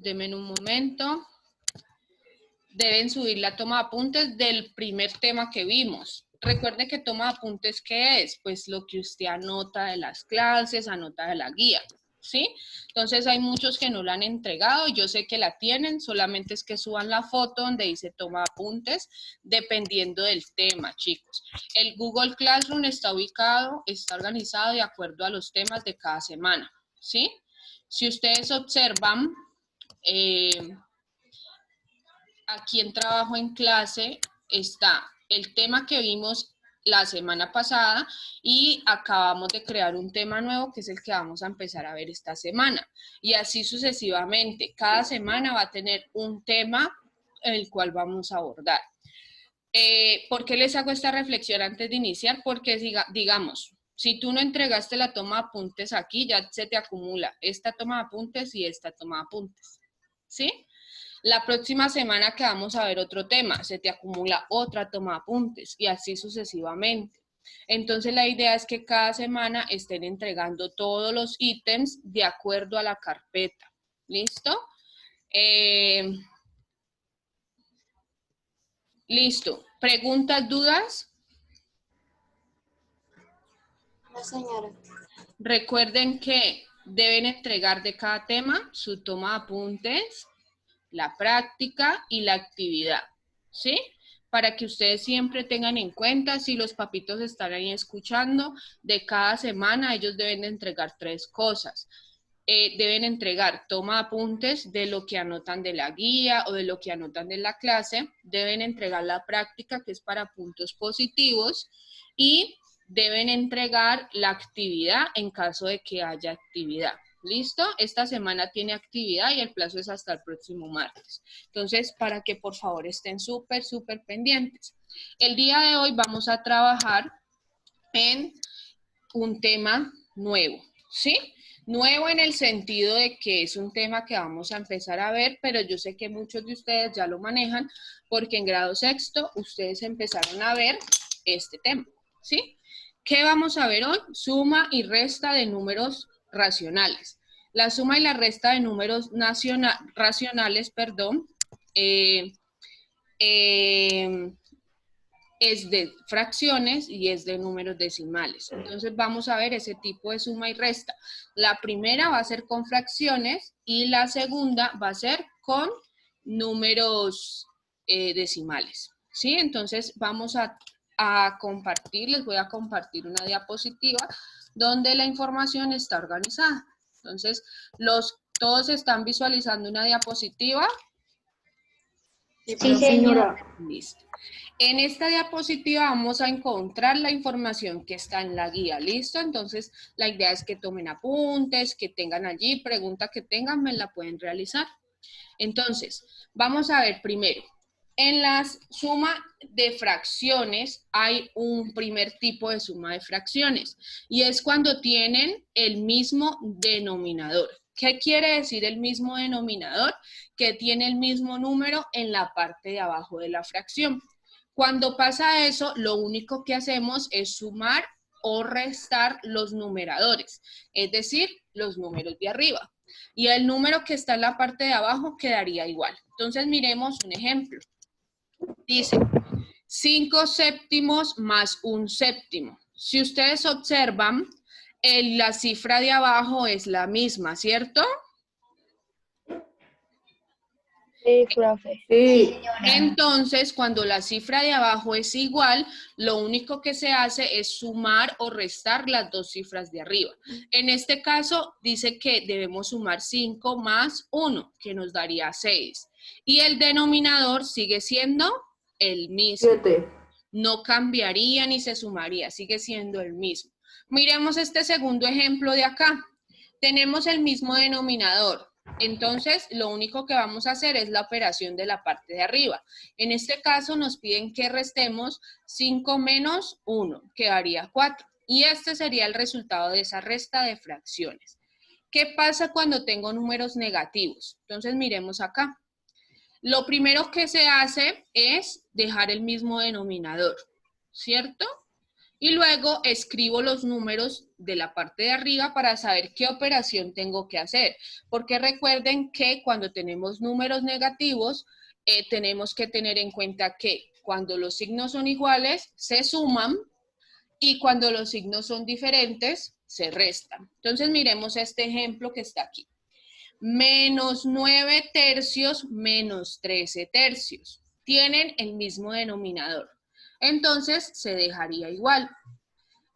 Denme un momento. Deben subir la toma de apuntes del primer tema que vimos. Recuerde que toma de apuntes, ¿qué es? Pues lo que usted anota de las clases, anota de la guía, ¿sí? Entonces hay muchos que no la han entregado, yo sé que la tienen, solamente es que suban la foto donde dice toma de apuntes, dependiendo del tema, chicos. El Google Classroom está ubicado, está organizado de acuerdo a los temas de cada semana, ¿sí? Si ustedes observan, aquí en trabajo en clase está el tema que vimos la semana pasada y acabamos de crear un tema nuevo que es el que vamos a empezar a ver esta semana. Y así sucesivamente, cada semana va a tener un tema el cual vamos a abordar. ¿Por qué les hago esta reflexión antes de iniciar? Porque digamos, si tú no entregaste la toma de apuntes aquí, ya se te acumula esta toma de apuntes y esta toma de apuntes, ¿sí? La próxima semana que vamos a ver otro tema, se te acumula otra toma de apuntes y así sucesivamente. Entonces la idea es que cada semana estén entregando todos los ítems de acuerdo a la carpeta. ¿Listo? Listo. ¿Preguntas, dudas? No, señora. Recuerden que deben entregar de cada tema su toma de apuntes, la práctica y la actividad, ¿sí? Para que ustedes siempre tengan en cuenta, si los papitos están ahí escuchando, de cada semana ellos deben de entregar 3 cosas. Deben entregar toma de apuntes de lo que anotan de la guía o de lo que anotan de la clase, deben entregar la práctica que es para puntos positivos y deben entregar la actividad en caso de que haya actividad. ¿Listo? Esta semana tiene actividad y el plazo es hasta el próximo martes. Entonces, para que por favor estén súper pendientes. El día de hoy vamos a trabajar en un tema nuevo, ¿sí? Nuevo en el sentido de que es un tema que vamos a empezar a ver, pero yo sé que muchos de ustedes ya lo manejan porque en grado sexto ustedes empezaron a ver este tema, ¿sí? ¿Qué vamos a ver hoy? Suma y resta de números racionales. La suma y la resta de números racionales, es de fracciones y es de números decimales. Entonces vamos a ver ese tipo de suma y resta. La primera va a ser con fracciones y la segunda va a ser con números decimales, ¿sí? Entonces vamos a compartir, les voy a compartir una diapositiva donde la información está organizada. Entonces, todos están visualizando una diapositiva. Sí, señora. Listo. En esta diapositiva vamos a encontrar la información que está en la guía, ¿listo? Entonces, la idea es que tomen apuntes, que tengan allí, pregunta que tengan, me la pueden realizar. Entonces, vamos a ver primero. En la suma de fracciones hay un primer tipo de suma de fracciones y es cuando tienen el mismo denominador. ¿Qué quiere decir el mismo denominador? Que tiene el mismo número en la parte de abajo de la fracción. Cuando pasa eso, lo único que hacemos es sumar o restar los numeradores, es decir, los números de arriba. Y el número que está en la parte de abajo quedaría igual. Entonces, miremos un ejemplo. Dice 5 séptimos más 1 séptimo. Si ustedes observan, la cifra de abajo es la misma, ¿cierto? Sí, profe. Sí. Entonces, cuando la cifra de abajo es igual, lo único que se hace es sumar o restar las dos cifras de arriba. En este caso, dice que debemos sumar 5 más 1, que nos daría 6. Y el denominador sigue siendo el mismo. 7. No cambiaría ni se sumaría, sigue siendo el mismo. Miremos este segundo ejemplo de acá. Tenemos el mismo denominador. Entonces, lo único que vamos a hacer es la operación de la parte de arriba. En este caso, nos piden que restemos 5 menos 1, que daría 4. Y este sería el resultado de esa resta de fracciones. ¿Qué pasa cuando tengo números negativos? Entonces, miremos acá. Lo primero que se hace es dejar el mismo denominador, ¿cierto? Y luego escribo los números de la parte de arriba para saber qué operación tengo que hacer. Porque recuerden que cuando tenemos números negativos, tenemos que tener en cuenta que cuando los signos son iguales, se suman y cuando los signos son diferentes, se restan. Entonces miremos este ejemplo que está aquí. Menos 9 tercios menos 13 tercios. Tienen el mismo denominador. Entonces se dejaría igual.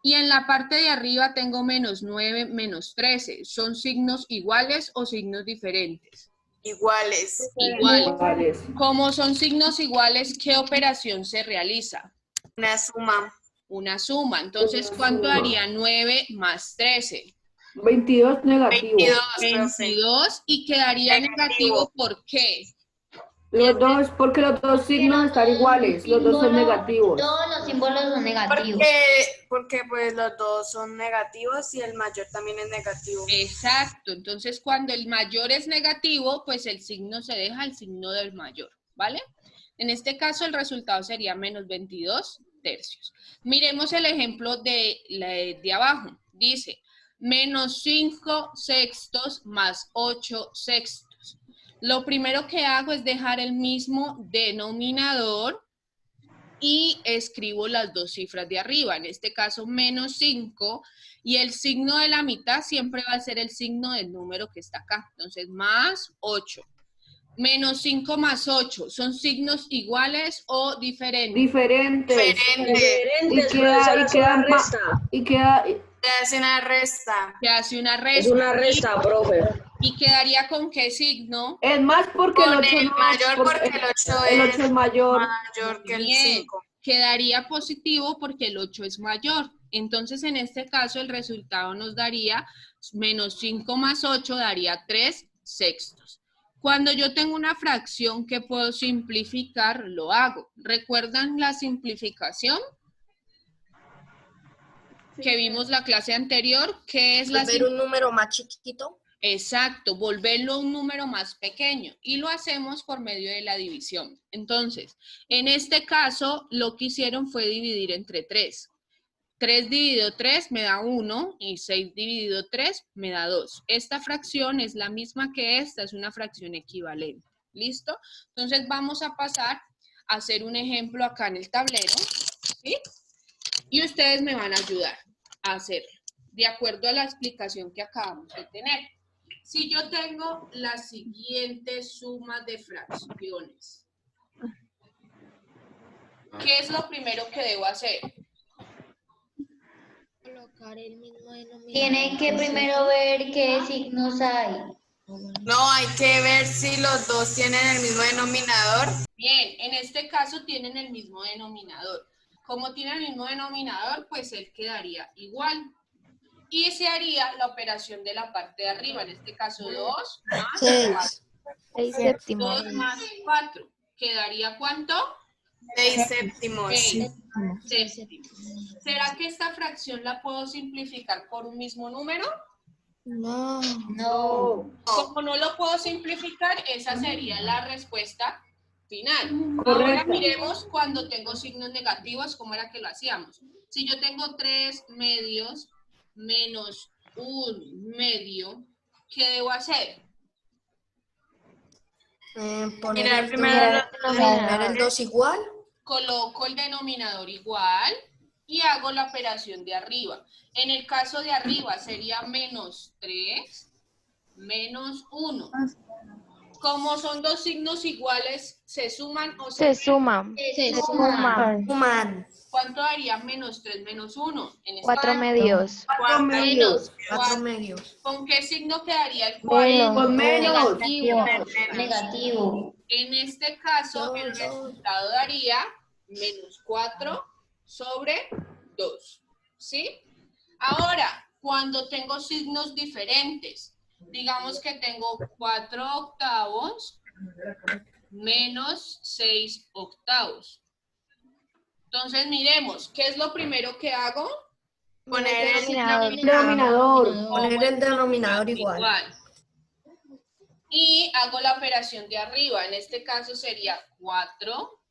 Y en la parte de arriba tengo menos 9 menos 13. ¿Son signos iguales o signos diferentes? Iguales. Iguales. Como son signos iguales, ¿qué operación se realiza? Una suma. Una suma. Entonces, ¿cuánto daría 9 más 13? 22 negativo. 22 y quedaría negativo. ¿Por qué? Los dos, porque los dos signos están iguales, los dos son negativos. Todos los símbolos son negativos. Porque pues los dos son negativos y el mayor también es negativo. Exacto. Entonces, cuando el mayor es negativo, pues el signo se deja el signo del mayor, ¿vale? En este caso, el resultado sería menos 22 tercios. Miremos el ejemplo de abajo. Dice, menos 5 sextos más 8 sextos. Lo primero que hago es dejar el mismo denominador y escribo las dos cifras de arriba. En este caso, menos 5. Y el signo de la mitad siempre va a ser el signo del número que está acá. Entonces, más 8. Menos 5 más 8. ¿Son signos iguales o diferentes? Diferentes. Y queda Se hace una resta. Se hace una resta. Es una resta, profe. ¿Y quedaría con qué signo? es más porque Con el 8 el no, mayor, porque el 8 es mayor. mayor que el Bien. 5. Quedaría positivo porque el 8 es mayor. Entonces, en este caso, el resultado nos daría menos 5 más 8 daría 3 sextos. Cuando yo tengo una fracción que puedo simplificar, lo hago. ¿Recuerdan la simplificación? Que vimos la clase anterior. ¿Qué es la ¿Volver un número más chiquito? Exacto, volverlo un número más pequeño y lo hacemos por medio de la división. Entonces, en este caso, lo que hicieron fue dividir entre 3. 3 dividido 3 me da 1 y 6 dividido 3 me da 2. Esta fracción es la misma que esta, es una fracción equivalente. ¿Listo? Entonces, vamos a pasar a hacer un ejemplo acá en el tablero, ¿sí? Y ustedes me van a ayudar a hacerlo, de acuerdo a la explicación que acabamos de tener. Si yo tengo la siguiente suma de fracciones, ¿qué es lo primero que debo hacer? Colocar el mismo denominador. Tienen que primero ver qué signos hay. No, hay que ver si los dos tienen el mismo denominador. Bien, en este caso tienen el mismo denominador. Como tienen el mismo denominador, pues él quedaría igual. Y se haría la operación de la parte de arriba, en este caso 2 más 6 4. séptimos. 2 más 4. ¿Quedaría cuánto? 6 séptimos. 6 séptimos. ¿Será que esta fracción la puedo simplificar por un mismo número? No. Como no lo puedo simplificar, esa sería la respuesta final. Correcto. Ahora miremos cuando tengo signos negativos, ¿cómo era que lo hacíamos? Si yo tengo 3 medios menos 1 medio, ¿qué debo hacer? Mirar primero el 2 igual. Coloco el denominador igual y hago la operación de arriba. En el caso de arriba sería menos 3 menos 1. Como son dos signos iguales, ¿se suman o se suman. Se suman. Human. ¿Cuánto daría menos 3 menos 1? En este 4 medios. 4 medios. 4 medios. ¿Con qué signo quedaría el 4? Menos. Con menos. Negativo. En este caso, el resultado daría menos 4 sobre 2. ¿Sí? Ahora, cuando tengo signos diferentes, digamos que tengo 4 octavos menos 6 octavos. Entonces, miremos, ¿qué es lo primero que hago? poner el Denominador. Poner el denominador igual. Y hago la operación de arriba. En este caso sería 4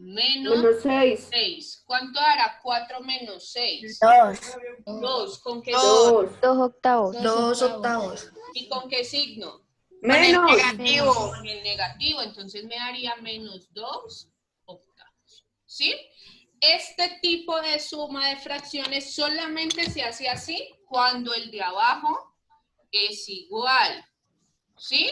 menos 6. 6. ¿Cuánto hará 4 menos 6? 2. 2. ¿Con qué 2. 2 octavos. 2 octavos. ¿Y con qué signo? Menos. Negativo. Con el negativo, entonces me daría menos 2 octavos. ¿Sí? Este tipo de suma de fracciones solamente se hace así cuando el de abajo es igual. ¿Sí?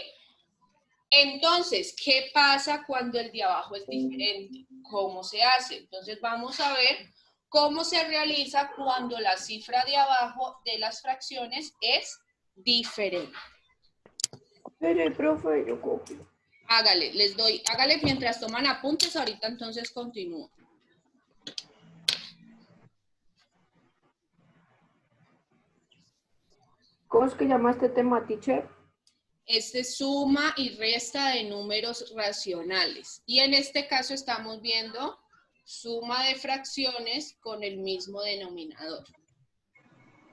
Entonces, ¿qué pasa cuando el de abajo es diferente? ¿Cómo se hace? Entonces vamos a ver cómo se realiza cuando la cifra de abajo de las fracciones es diferente. Espere, profe, yo copio. Hágale, les doy, hágale mientras toman apuntes, ahorita entonces continúo. ¿Cómo es que llama este tema, teacher? Este es suma y resta de números racionales. Y en este caso estamos viendo suma de fracciones con el mismo denominador.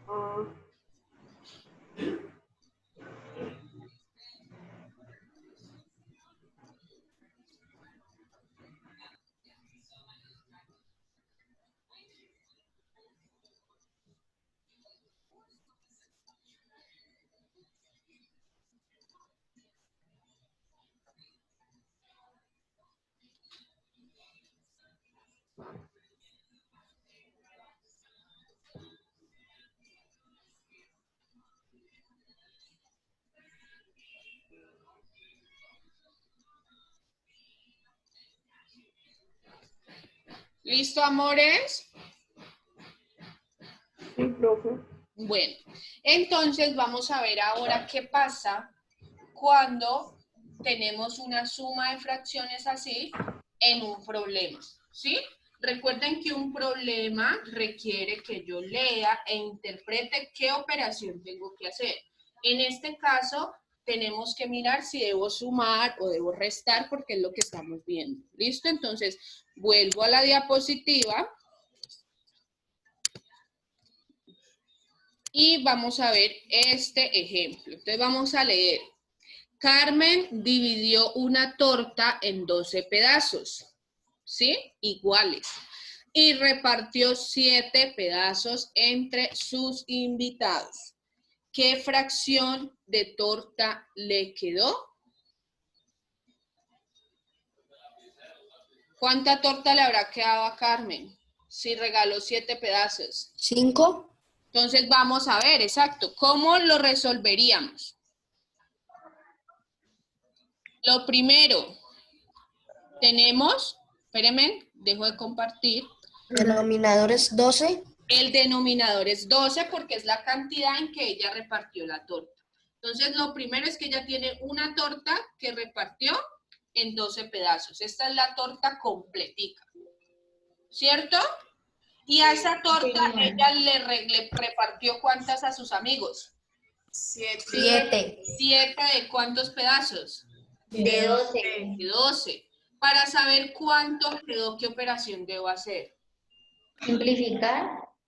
Ah, ¿Listo, amores? sí, profe. Bueno, entonces vamos a ver ahora qué pasa cuando tenemos una suma de fracciones así en un problema, ¿sí? Recuerden que un problema requiere que yo lea e interprete qué operación tengo que hacer. En este caso, tenemos que mirar si debo sumar o debo restar porque es lo que estamos viendo. ¿Listo? Entonces, vuelvo a la diapositiva. Y vamos a ver este ejemplo. Entonces vamos a leer. Carmen dividió una torta en 12 pedazos, ¿sí? Iguales. Y repartió 7 pedazos entre sus invitados. ¿Qué fracción de torta le quedó? ¿Cuánta torta le habrá quedado a Carmen si regaló 7 pedazos? 5. Entonces vamos a ver, exacto, ¿cómo lo resolveríamos? Lo primero, tenemos, espérenme, dejo de compartir. Denominador es 12. El denominador es 12 porque es la cantidad en que ella repartió la torta. Entonces, lo primero es que ella tiene una torta que repartió en 12 pedazos. Esta es la torta completica, ¿cierto? Y a esa torta ella le repartió ¿cuántas a sus amigos? 7. 7. 7 de ¿cuántos pedazos? De 12. De 12. Para saber cuánto quedó, ¿qué operación debo hacer? Simplificar.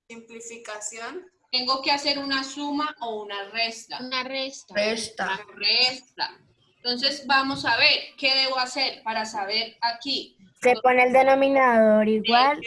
Simplificación. ¿Tengo que hacer una suma o una resta? Una resta. Resta. Una resta. Entonces, vamos a ver, ¿qué debo hacer para saber aquí? Se pone el denominador igual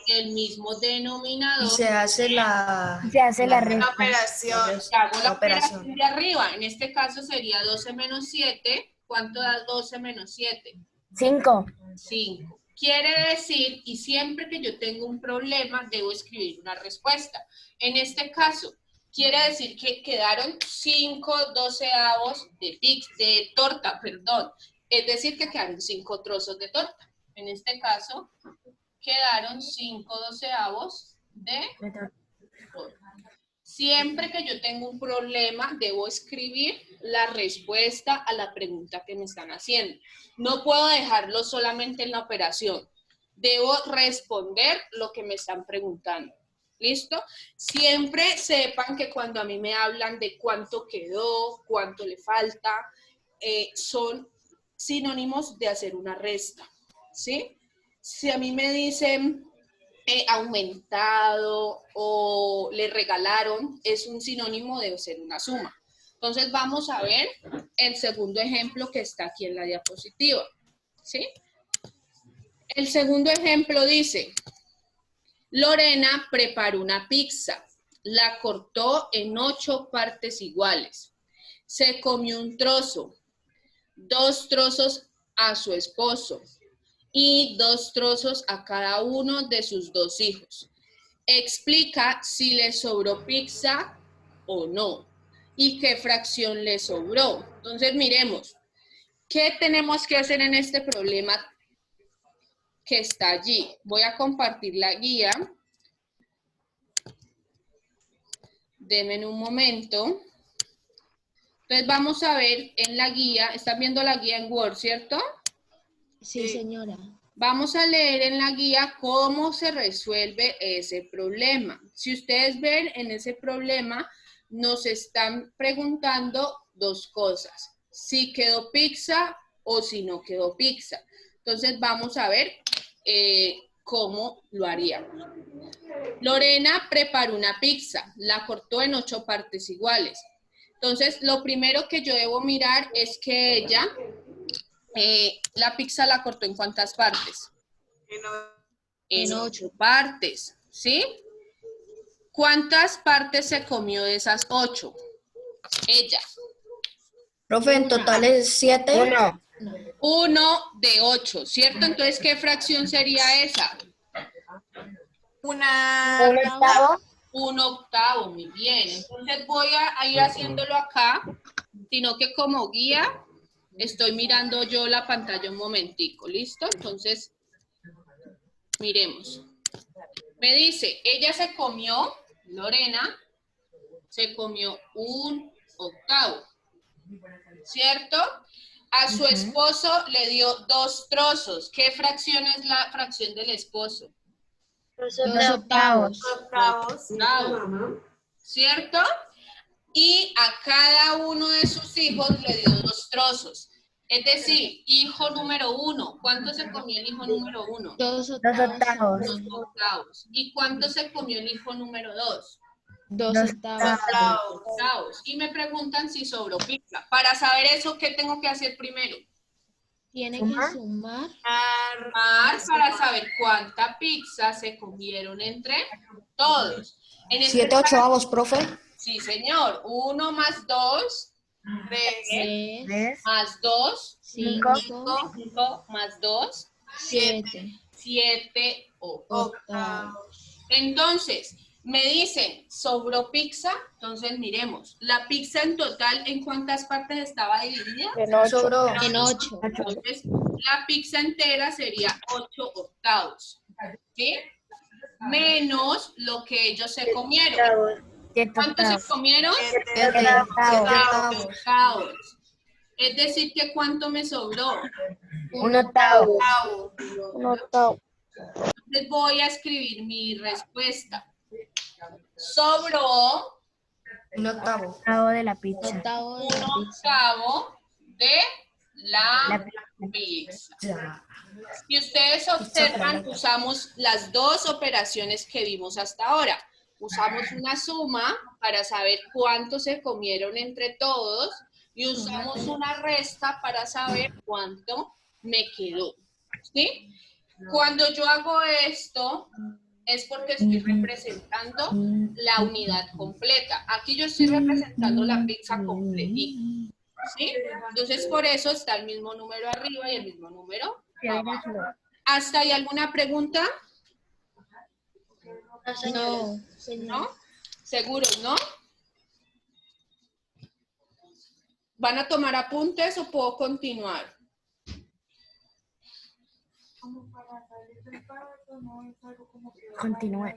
El mismo Y denominador. se hace la, y se hace la La resta. operación. Hago la operación de arriba. En este caso sería 12 menos 7. ¿Cuánto da 12 menos 7? 5. 5. Quiere decir, y siempre que yo tengo un problema, debo escribir una respuesta. En este caso, quiere decir que quedaron 5 doceavos de torta, perdón. Es decir, que quedaron 5 trozos de torta. En este caso, quedaron 5 doceavos de torta. Siempre que yo tengo un problema, debo escribir la respuesta a la pregunta que me están haciendo. No puedo dejarlo solamente en la operación. Debo responder lo que me están preguntando. ¿Listo? Siempre sepan que cuando a mí me hablan de cuánto quedó, cuánto le falta, son sinónimos de hacer una resta. ¿Sí? Si a mí me dicen aumentado o le regalaron, es un sinónimo de hacer una suma. Entonces vamos a ver el segundo ejemplo que está aquí en la diapositiva, ¿sí? El segundo ejemplo dice, Lorena preparó una pizza, la cortó en 8 partes iguales, se comió un trozo, 2 trozos a su esposo y 2 trozos a cada uno de sus 2 hijos. Explica si le sobró pizza o no y qué fracción le sobró. Entonces miremos, ¿qué tenemos que hacer en este problema que está allí? Voy a compartir la guía. Denme un momento. Entonces vamos a ver en la guía, están viendo la guía en Word, ¿cierto? Sí, señora. Vamos a leer en la guía cómo se resuelve ese problema. Si ustedes ven en ese problema, nos están preguntando 2 cosas. Si quedó pizza o si no quedó pizza. Entonces vamos a ver cómo lo haríamos. Lorena preparó una pizza, la cortó en 8 partes iguales. Entonces, lo primero que yo debo mirar es que ella, la pizza la cortó ¿en cuántas partes? En 8 partes, ¿sí? ¿Cuántas partes se comió de esas 8? Ella. Profe, en total es 7. 1 de 8, ¿cierto? Entonces, ¿qué fracción sería esa? ¿Un octavo? 1/8, muy bien. Entonces voy a ir haciéndolo acá, sino que como guía estoy mirando yo la pantalla un momentico, ¿listo? Entonces, miremos. Me dice, ella se comió, Lorena, se comió 1/8, ¿cierto? A su esposo le dio 2 trozos. ¿Qué fracción es la fracción del esposo? 2 octavos. Octavo, ¿cierto? Y a cada uno de sus hijos le dio 2 trozos. Es decir, hijo número 1. ¿Cuánto se comió el hijo número 1? 2 2 octavos. 2 octavos. ¿Y cuánto se comió el hijo número 2? 2 octavos. Octavos. Y me preguntan si sobró pizza. Para saber eso, ¿qué tengo que hacer primero? Tiene que sumar. Para saber cuánta pizza se comieron entre todos. En este 7 octavos, profe. Sí, señor. 1 más 2, 3, 3, más 2, 5, 5 más 2, 7 7 octavos. Entonces, me dicen, ¿sobró pizza? Entonces, miremos. La pizza en total, ¿en cuántas partes estaba dividida? Sobró. En 8. Entonces, la pizza entera sería 8 octavos. ¿Sí? Menos lo que ellos se comieron. 7 ¿Cuánto se octavos. comieron? 7 octavos. Octavos. Es decir, que ¿cuánto me sobró? 1 octavo. 1 octavo. Entonces voy a escribir mi respuesta. Sobró 1 octavo. Octavo de la pizza. Octavo de un la pizza. octavo de la pizza. Si ustedes observan, usamos las 2 operaciones que vimos hasta ahora. Usamos una suma para saber cuánto se comieron entre todos y usamos una resta para saber cuánto me quedó. ¿Sí? Cuando yo hago esto, es porque estoy representando la unidad completa. Aquí yo estoy representando la pizza completita. ¿Sí? Entonces, por eso está el mismo número arriba y el mismo número abajo. ¿Hasta ahí alguna pregunta? No, ¿No? ¿Seguros, no? ¿Van a tomar apuntes o puedo continuar? Continúe.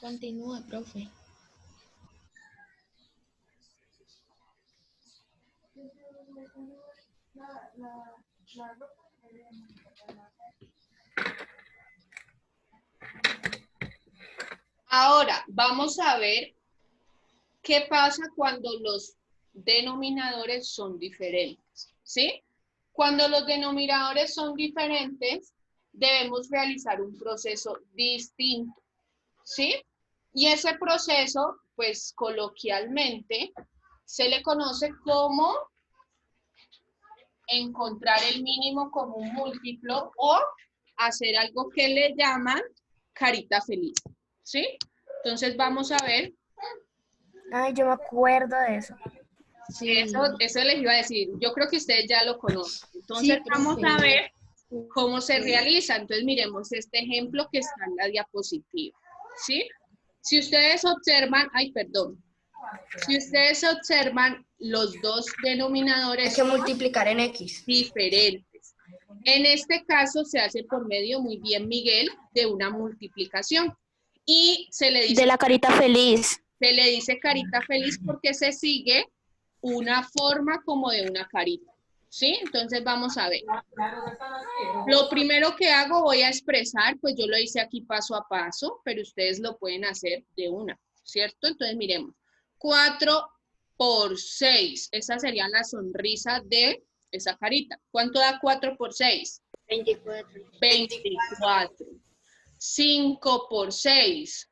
Continúa, profe. Ahora, vamos a ver qué pasa cuando los denominadores son diferentes, ¿sí? Cuando los denominadores son diferentes, debemos realizar un proceso distinto, ¿sí? Y ese proceso, pues coloquialmente, se le conoce como encontrar el mínimo común múltiplo o hacer algo que le llaman carita feliz, ¿sí? Entonces vamos a ver. Ay, yo me acuerdo de eso. Eso les iba a decir. Yo creo que ustedes ya lo conocen. Entonces vamos a ver cómo se realiza. Entonces miremos este ejemplo que está en la diapositiva, ¿sí? Si ustedes observan, si ustedes observan, los dos denominadores Hay que multiplicar en X. diferentes. En este caso se hace por medio, muy bien Miguel, de una multiplicación. Y se le dice... De la carita feliz. Se le dice carita feliz porque se sigue una forma como de una carita, ¿sí? Entonces vamos a ver. Lo primero que hago, voy a expresar, pues yo lo hice aquí paso a paso, pero ustedes lo pueden hacer de una, ¿cierto? Entonces miremos. 4 por 6, esa sería la sonrisa de esa carita. ¿Cuánto da 4 por 6? 24. 24. 5 por 6.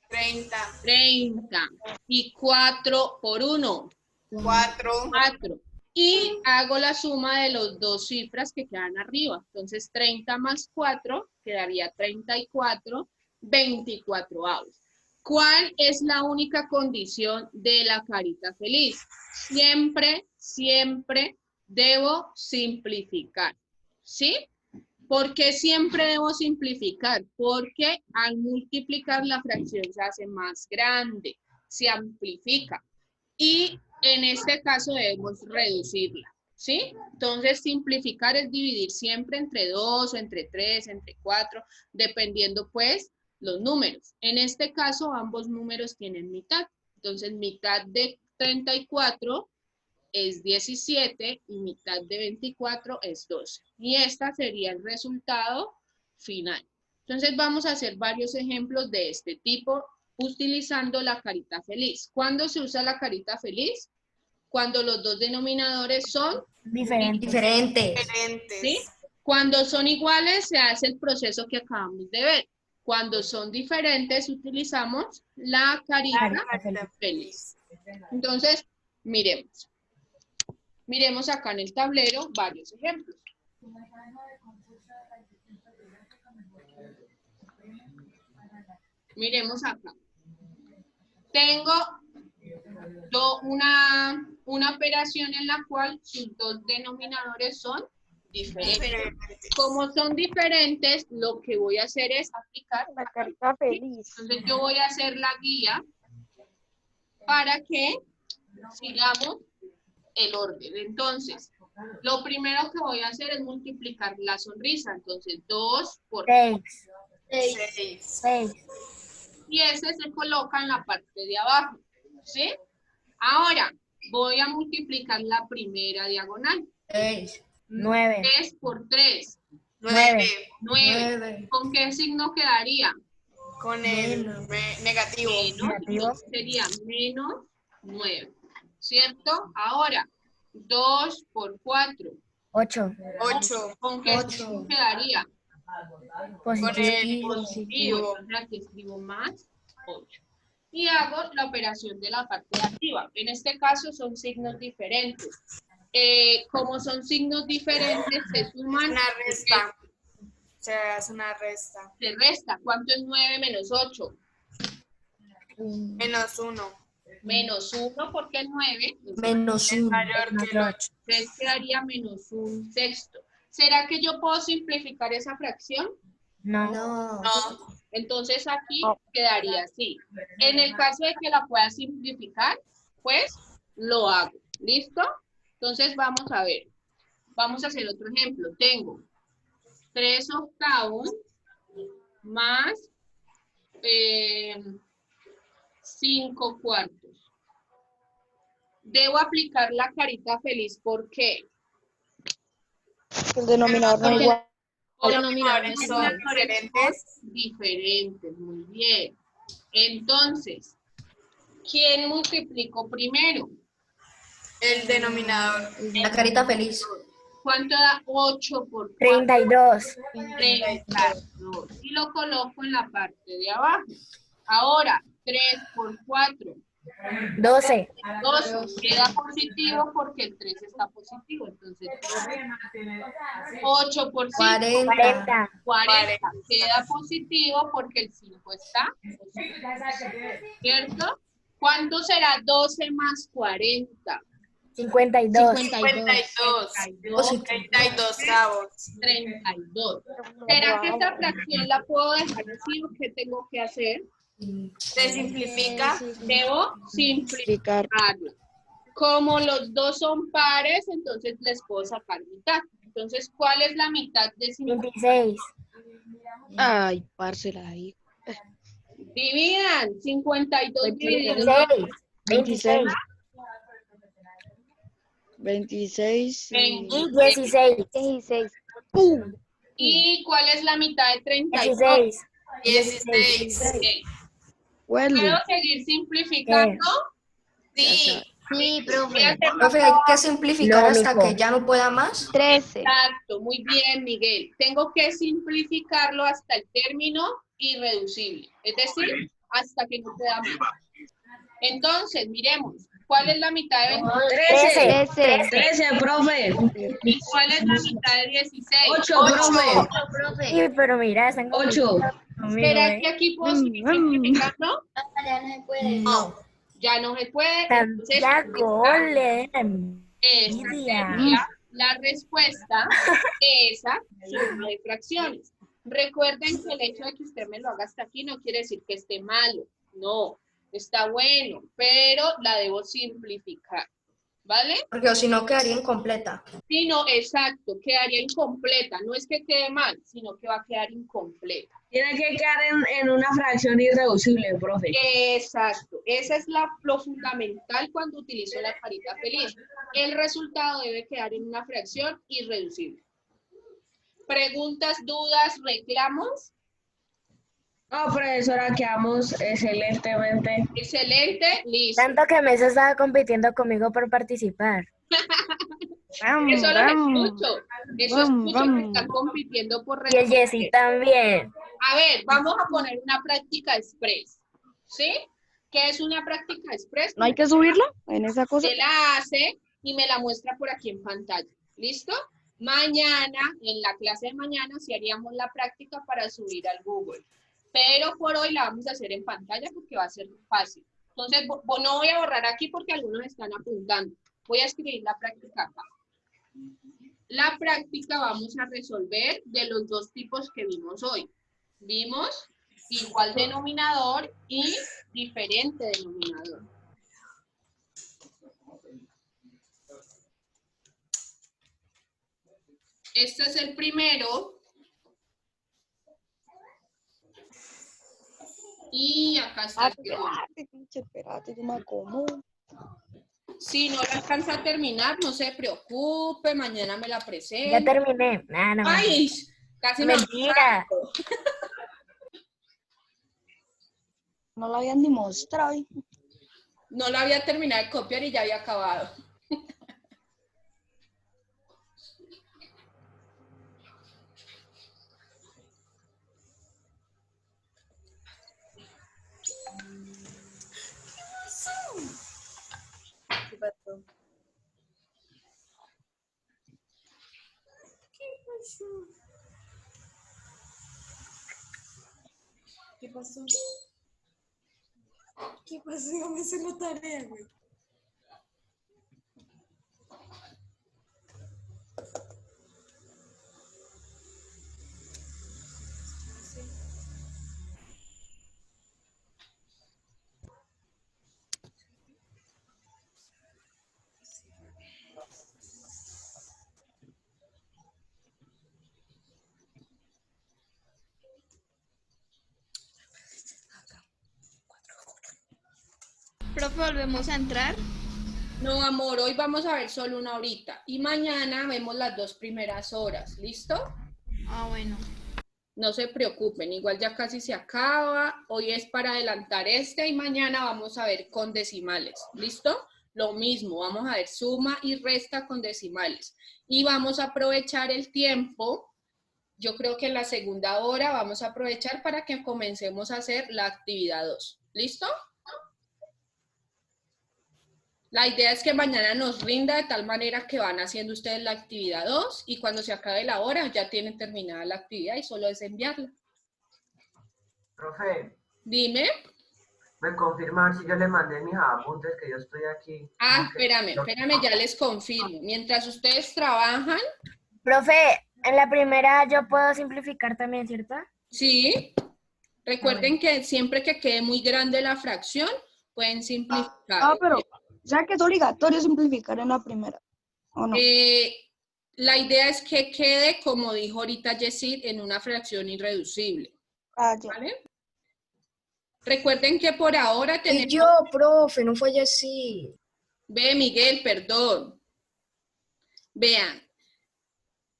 30. 30. Y 4 por 1. 4. 4. Y hago la suma de las dos cifras que quedan arriba. Entonces 30 más 4 quedaría 34, 24 avos. ¿Cuál es la única condición de la carita feliz? Siempre, siempre debo simplificar, ¿sí? ¿Por qué siempre debo simplificar? Porque al multiplicar la fracción se hace más grande, se amplifica. Y en este caso debemos reducirla, ¿sí? Entonces simplificar es dividir siempre entre 2, o entre 3, entre 4, dependiendo pues los números. En este caso ambos números tienen mitad. Entonces mitad de 34 es 17 y mitad de 24 es 12. Y este sería el resultado final. Entonces vamos a hacer varios ejemplos de este tipo utilizando la carita feliz. ¿Cuándo se usa la carita feliz? Cuando los dos denominadores son Diferentes. ¿sí? Cuando son iguales se hace el proceso que acabamos de ver. Cuando son diferentes utilizamos la carita feliz. Entonces, miremos. Miremos acá en el tablero varios ejemplos. Miremos acá. Tengo una operación en la cual sus dos denominadores son diferentes. Como son diferentes, lo que voy a hacer es aplicar La carita feliz. Entonces yo voy a hacer la guía para que sigamos el orden. Entonces, lo primero que voy a hacer es multiplicar la sonrisa. Entonces, 2 por 6. y ese se coloca en la parte de abajo, ¿sí? Ahora, voy a multiplicar la primera diagonal. 6. 9. 3 por 3, 9. 9. ¿Con qué signo quedaría? Con el negativo. Entonces sería menos 9, ¿cierto? Ahora, 2 por 4. 8. 8. ¿Con qué signo quedaría? Con el Positivo. positivo. Entonces aquí escribo más 8. Y hago la operación de la parte de arriba. En este caso son signos diferentes. Como son signos diferentes, se suman. Una resta. Se hace una resta. Se resta. ¿Cuánto es 9 menos 8? Menos 1. Menos 1 porque el 9 es Menos 1. Mayor que el 8. entonces quedaría menos 1/6. ¿Será que yo puedo simplificar esa fracción? No. No. No. Entonces aquí quedaría así. En el caso de que la pueda simplificar, pues lo hago. ¿Listo? Entonces vamos a ver. Vamos a hacer otro ejemplo. Tengo 3 octavos más 5 cuartos. Debo aplicar la carita feliz. ¿Por qué? El denominador no es igual. Los denominadores son diferentes. Diferentes, muy bien. Entonces, ¿quién multiplicó primero? El denominador. La carita feliz. ¿Cuánto da 8 por 4? 32. 32. Y lo coloco en la parte de abajo. Ahora, 3 por 4. 12. 2 queda positivo porque el 3 está positivo. Entonces, 8 por 5, 40. 40. Queda positivo porque el 5 está positivo. ¿Cierto? ¿Cuánto será 12 más 40? 52. 52. 32avos. 32. ¿Será que esta fracción la puedo dejar así o qué tengo que hacer? Se simplifica. Debo simplificarla. Como los dos son pares, entonces les puedo sacar mitad. Entonces, ¿cuál es la mitad de 52? 26. Ay, parcela ahí. Dividan 52 dividido 26. 26. 20. Y 16. 16. ¿Y cuál es la mitad de 32? 16. 16. Ok. Huele. ¿Puedo seguir simplificando? Sí. Sí, Voy a profe. hacer Profe, hay que simplificar No, hasta mijo. que ya no pueda más. 13. Exacto, muy bien, Miguel. Tengo que simplificarlo hasta el término irreducible, es decir, hasta que no pueda más. Entonces, miremos, ¿cuál es la mitad de 22? 13. 13, profe. ¿Y cuál es la mitad de 16? 8, profe. Sí, pero mira, están 8. conmigo, ¿Será que aquí puedo seguir simplificando? Ya no se puede. No, ya no se puede. Entonces, Santiago, esa sería la respuesta de esa suma de fracciones. Recuerden que el hecho de que usted me lo haga hasta aquí no quiere decir que esté malo. No, está bueno, pero la debo simplificar. ¿Vale? porque si no quedaría incompleta. Sí, no, exacto, quedaría incompleta. No es que quede mal, sino que va a quedar incompleta. Tiene que quedar en una fracción irreducible, profe. Exacto, esa es lo fundamental cuando utilizo la carita feliz. El resultado debe quedar en una fracción irreducible. ¿Preguntas, dudas, reclamos? No, profesora, quedamos excelentemente. Excelente, listo. Tanto que Mesa estaba compitiendo conmigo por participar. Eso lo escucho. Eso escucho que están compitiendo por Y el Jessy también. A ver, vamos a poner una práctica express. ¿Sí? ¿Qué es una práctica express? ¿No hay que subirla en esa cosa? Se la hace y me la muestra por aquí en pantalla. ¿Listo? Mañana, en la clase de mañana, sí haríamos la práctica para subir al Google. Pero por hoy la vamos a hacer en pantalla porque va a ser fácil. Entonces, no voy a borrar aquí porque algunos están apuntando. Voy a escribir la práctica acá. La práctica vamos a resolver de los dos tipos que vimos hoy. Vimos igual denominador y diferente denominador. Este es el primero. Y acá está el segundo. Espérate, yo me acomodo. Si no la alcanza a terminar, no se preocupe, mañana me la presento. Ya terminé. Ah, no. ¡Ay! Casi me Mentira. No la habían ni mostrado. No la había terminado de copiar y ya había acabado. ¿Qué pasó? ¿Qué pasó? ¿Qué pasó? Yo me hice la tarea, güey. Profe, ¿volvemos a entrar? No, amor, hoy vamos a ver solo una horita. Y mañana vemos las 2 primeras horas. ¿Listo? Ah, bueno. No se preocupen, igual ya casi se acaba. Hoy es para adelantar y mañana vamos a ver con decimales. ¿Listo? Lo mismo, vamos a ver suma y resta con decimales. Y vamos a aprovechar el tiempo. Yo creo que en la segunda hora vamos a aprovechar para que comencemos a hacer la actividad 2. ¿Listo? La idea es que mañana nos rinda de tal manera que van haciendo ustedes la actividad 2 y cuando se acabe la hora ya tienen terminada la actividad y solo es enviarla. Profe, Dime. ¿me confirman si yo le mandé mis apuntes que yo estoy aquí? Ah, espérame, ya les confirmo. Mientras ustedes trabajan, Profe, en la primera yo puedo simplificar también, ¿cierto? sí, recuerden que siempre que quede muy grande la fracción, pueden simplificar. Pero, o sea que es obligatorio simplificar en la primera, ¿o no? La idea es que quede, como dijo ahorita Yesid, en una fracción irreducible. Ah, ya. ¿Vale? Recuerden que por ahora tenemos... profe, no fue así. Ve, Miguel, perdón. Vean,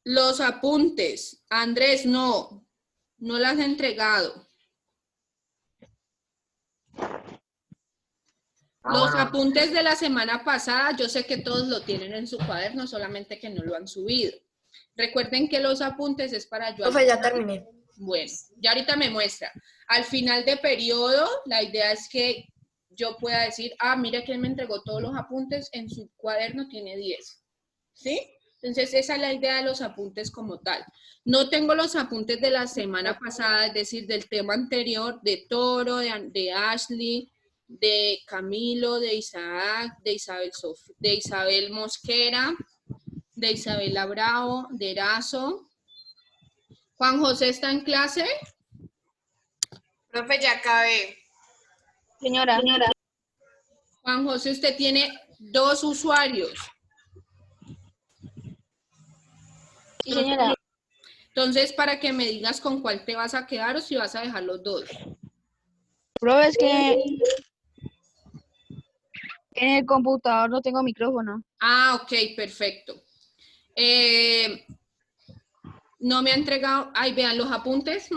los apuntes. Andrés, no las he entregado. Los apuntes de la semana pasada, yo sé que todos lo tienen en su cuaderno, solamente que no lo han subido. Recuerden que los apuntes es para yo... Profe, ya terminé. Bueno, ya ahorita me muestra. Al final de periodo, la idea es que yo pueda decir, ah, mira quién me entregó todos los apuntes, en su cuaderno tiene 10. ¿Sí? Entonces, esa es la idea de los apuntes como tal. No tengo los apuntes de la semana pasada, es decir, del tema anterior, de Toro, de Ashley, de Camilo, de Isaac, de Isabel Mosquera, de Isabela Bravo, de Erazo. ¿Juan José está en clase? Profe, ya acabé. Señora. Juan José, usted tiene 2 usuarios. Sí, señora. Entonces, para que me digas con cuál te vas a quedar o si vas a dejar los 2. Profe, es que en el computador no tengo micrófono. Ah, ok, perfecto. No me ha entregado... Ay, vean, los apuntes.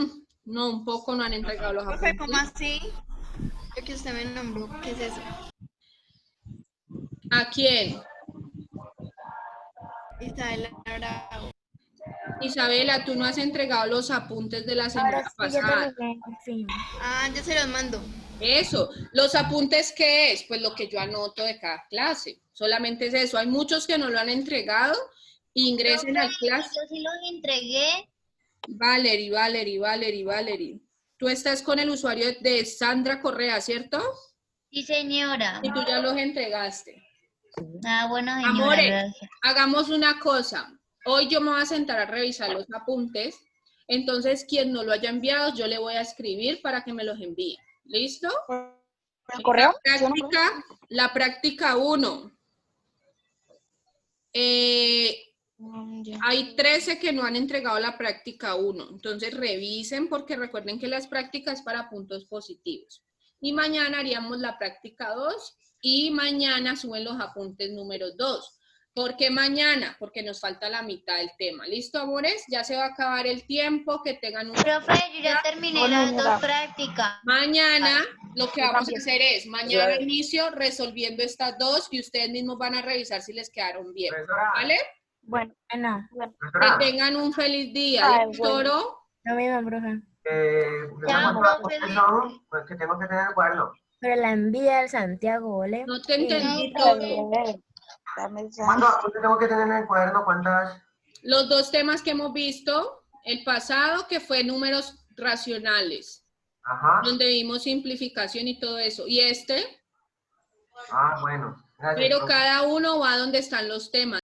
No, un poco no han entregado los Profe, apuntes. ¿cómo así? Lo que usted me nombró, ¿qué es eso? ¿A quién? Isabela Bravo. Isabela, tú no has entregado los apuntes de la semana Ahora sí, ya pasada. terminé, en fin. Ah, yo se los mando. Eso. ¿Los apuntes qué es? Pues lo que yo anoto de cada clase. Solamente es eso. Hay muchos que no lo han entregado. Ingresen al clase. Yo sí los entregué. Valerie. Tú estás con el usuario de Sandra Correa, ¿cierto? Sí, señora. Y tú ya los entregaste. Ah, bueno, señora, Amores, gracias. hagamos una cosa. Hoy yo me voy a sentar a revisar los apuntes. Entonces, quien no lo haya enviado, yo le voy a escribir para que me los envíe. ¿Listo? ¿El correo? La práctica 1. Hay 13 que no han entregado la práctica 1. Entonces, revisen porque recuerden que las prácticas para puntos positivos. Y mañana haríamos la práctica 2 y mañana suben los apuntes número 2. ¿Por qué mañana? Porque nos falta la mitad del tema. ¿Listo, amores? Ya se va a acabar el tiempo, que tengan un... Profe, yo ya terminé las 2 prácticas. Mañana lo que vamos a hacer es, mañana inicio resolviendo estas 2 y ustedes mismos van a revisar si les quedaron bien. ¿Vale? Bueno. Que tengan un feliz día. Toro. Lo mismo, profe. Pues que tengo que tener el cuaderno. Pero la envía al Santiago, ¿vale? No te entendí, Toro. ¿Cuántos tengo que tener en el cuaderno? ¿Cuántas? Los 2 temas que hemos visto, el pasado que fue números racionales, donde vimos simplificación y todo eso. Y este, Bueno. Gracias, pero cada uno va donde están los temas.